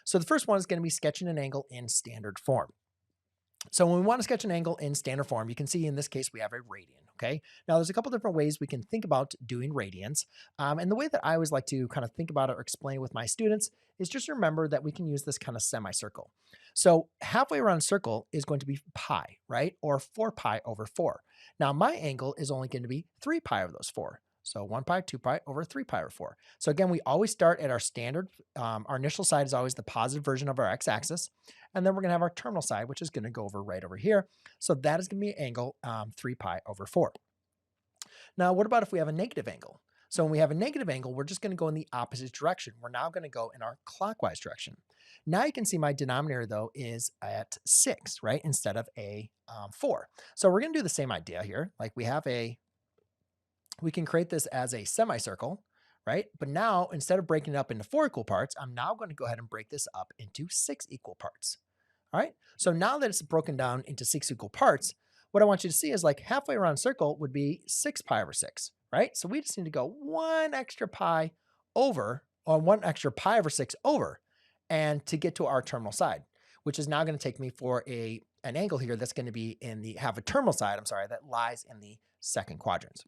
So the first one is going to be sketching an angle in standard form. So when we want to sketch an angle in standard form, you can see in this case we have a radian, okay? Now there's a couple different ways we can think about doing radians. And the way that I always like to kind of think about it or explain it with my students is just remember that we can use this kind of semicircle. So halfway around a circle is going to be pi, right? Or 4 pi over 4. Now my angle is only going to be 3 pi over those 4. So 1 pi, 2 pi over 3 pi over 4. So again, we always start at our standard. Our initial side is always the positive version of our x-axis. And then we're going to have our terminal side, which is going to go over right over here. So that is going to be angle 3 pi over 4. Now, what about if we have a negative angle? So when we have a negative angle, we're just going to go in the opposite direction. We're now going to go in our clockwise direction. Now you can see my denominator, though, is at 6, right, instead of a 4. So we're going to do the same idea here. Like we can create this as a semicircle, right? But now instead of breaking it up into 4 equal parts, I'm now going to go ahead and break this up into 6 equal parts. All right. So now that it's broken down into 6 equal parts, what I want you to see is like halfway around a circle would be 6 pi over 6, right? So we just need to go one extra pi over, or 1 extra pi over 6 over, and to get to our terminal side, which is now going to take me for an angle here that's going to be have a terminal side, that lies in the second quadrant.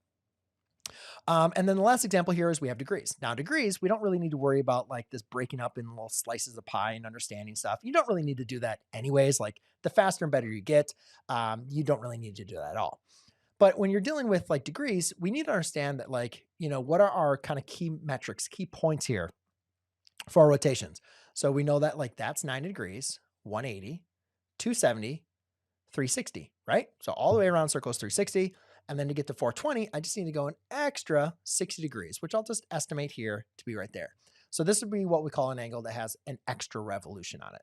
And then the last example here is we have degrees. Now degrees, we don't really need to worry about like this breaking up in little slices of pie and understanding stuff. You don't really need to do that anyways. Like the faster and better you get, you don't really need to do that at all. But when you're dealing with like degrees, we need to understand that like, what are our kind of key metrics, key points here for our rotations. So we know that like that's 90 degrees, 180, 270, 360, right? So all the way around circle is 360. And then to get to 420, I just need to go an extra 60 degrees, which I'll just estimate here to be right there. So this would be what we call an angle that has an extra revolution on it.